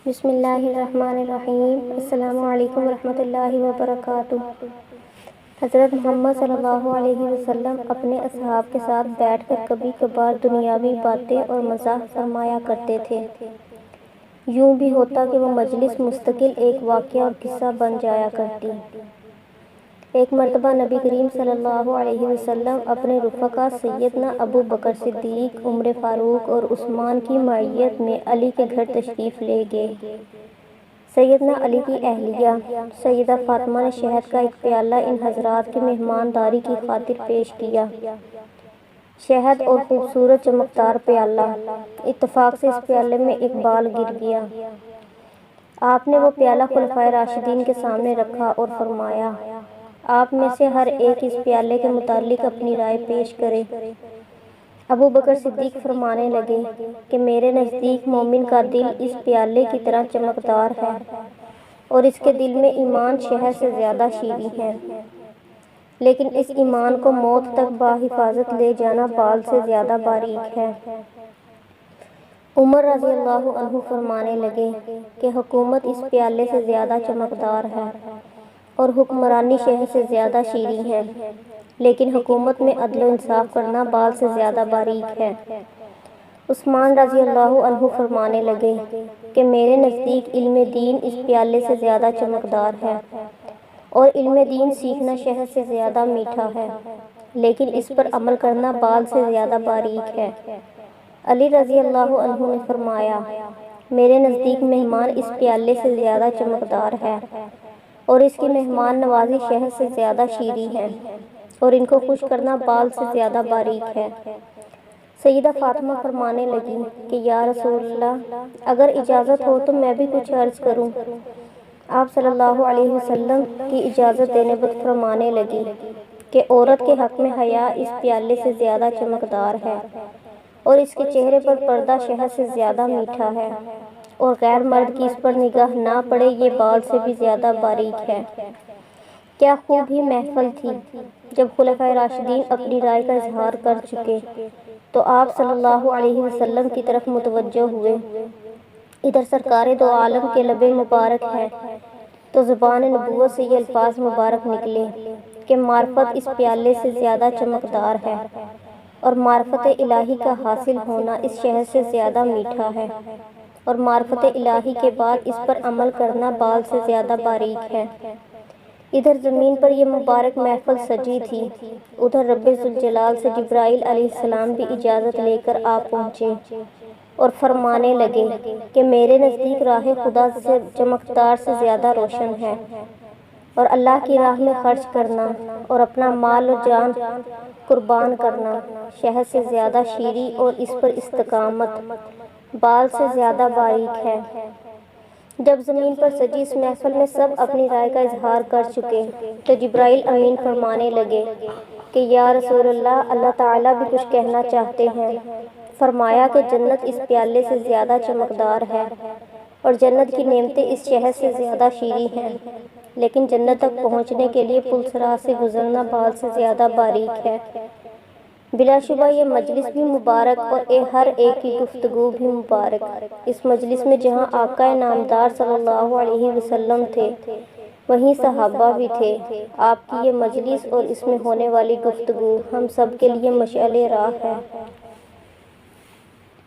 بسم اللہ الرحمن الرحیم۔ السلام علیکم ورحمۃ اللہ وبرکاتہ۔ حضرت محمد صلی اللہ علیہ وسلم اپنے اصحاب کے ساتھ بیٹھ کر کبھی کبھار دنیاوی باتیں اور مزاح فرمایا کرتے تھے۔ یوں بھی ہوتا کہ وہ مجلس مستقل ایک واقعہ اور قصہ بن جایا کرتی۔ ایک مرتبہ نبی کریم صلی اللہ علیہ وسلم اپنے رفقا سیدنا ابو بکر صدیق، عمر فاروق اور عثمان کی معیت میں علی کے گھر تشریف لے گئے۔ سیدنا علی کی اہلیہ سیدہ فاطمہ نے شہد کا ایک پیالہ ان حضرات کی مہمانداری کی خاطر پیش کیا۔ شہد اور خوبصورت چمکدار پیالہ، اتفاق سے اس پیالے میں ایک بال گر گیا۔ آپ نے وہ پیالہ خلفائے راشدین کے سامنے رکھا اور فرمایا، آپ میں سے ہر ایک اس پیالے کے متعلق اپنی رائے پیش کرے۔ ابو بکر صدیق فرمانے لگے کہ میرے نزدیک مومن کا دل اس پیالے کی طرح چمکدار ہے اور اس کے دل میں ایمان شہد سے زیادہ شیریں ہے، لیکن اس ایمان کو موت تک بحفاظت لے جانا بال سے زیادہ باریک ہے۔ عمر رضی اللہ عنہ فرمانے لگے کہ حکومت اس پیالے سے زیادہ چمکدار ہے اور حکمرانی شہد سے زیادہ شیریں ہے، لیکن حکومت میں عدل و انصاف کرنا بال سے زیادہ باریک ہے۔ عثمان رضی اللہ عنہ فرمانے لگے کہ میرے نزدیک علم دین اس پیالے سے زیادہ چمکدار ہے اور علم دین سیکھنا شہد سے زیادہ میٹھا ہے، لیکن اس پر عمل کرنا بال سے زیادہ باریک ہے۔ علی رضی اللہ عنہ نے فرمایا، میرے نزدیک مہمان اس پیالے سے زیادہ چمکدار ہے اور اس کی مہمان نوازی شہد سے زیادہ شیریں ہے اور ان کو خوش کرنا بال سے زیادہ باریک ہے۔ سیدہ فاطمہ فرمانے لگیں کہ یا رسول اللہ، اگر اجازت ہو تو میں بھی کچھ عرض کروں۔ آپ صلی اللہ علیہ وسلم کی اجازت دینے پر فرمانے لگی کہ عورت کے حق میں حیا اس پیالے سے زیادہ چمکدار ہے اور اس کے چہرے پر پردہ شہد سے زیادہ میٹھا ہے، اور غیر مرد کی اس پر نگاہ نہ پڑے یہ بال سے بھی زیادہ باریک ہے۔ کیا خوب ہی محفل تھی۔ جب خلفائے راشدین اپنی رائے کا اظہار کر چکے تو آپ صلی اللہ علیہ وسلم کی طرف متوجہ ہوئے۔ ادھر سرکار دو عالم کے لب مبارک ہے تو زبان نبوت سے یہ الفاظ مبارک نکلے کہ معرفت اس پیالے سے زیادہ چمکدار ہے اور معرفت الہی کا حاصل ہونا اس شہد سے زیادہ میٹھا ہے، اور معرفت الہی کے بعد اس پر عمل کرنا بال سے زیادہ باریک ہے۔ ادھر زمین پر یہ مبارک محفل سجی تھی، ادھر رب ذوالجلال سے جبرائیل علیہ السلام بھی اجازت لے کر آ پہنچے اور فرمانے لگے کہ میرے نزدیک راہ خدا سے چمکدار سے زیادہ روشن ہے، اور اللہ کی راہ میں خرچ کرنا اور اپنا مال و جان قربان کرنا شہد سے زیادہ شیریں اور اس پر استقامت بال سے زیادہ باریک ہے۔ جب زمین پر سجی اس محفل میں سب اپنی رائے کا اظہار کر چکے تو جبرائیل امین فرمانے لگے کہ یا رسول اللہ، اللہ تعالیٰ بھی کچھ کہنا چاہتے ہیں۔ فرمایا کہ جنت اس پیالے سے زیادہ چمکدار ہے اور جنت کی نعمتیں اس شہد سے زیادہ شیریں ہیں، لیکن جنت تک پہنچنے کے لیے پل صراط سے گزرنا بال سے زیادہ باریک ہے۔ بلا شبہ یہ مجلس بھی مبارک اور ہر ایک کی گفتگو بھی مبارک۔ اس مجلس میں جہاں آقا نامدار صلی اللہ علیہ وسلم تھے، وہیں صحابہ بھی تھے۔ آپ کی یہ مجلس اور اس میں ہونے والی گفتگو ہم سب کے لیے مشعل راہ ہے۔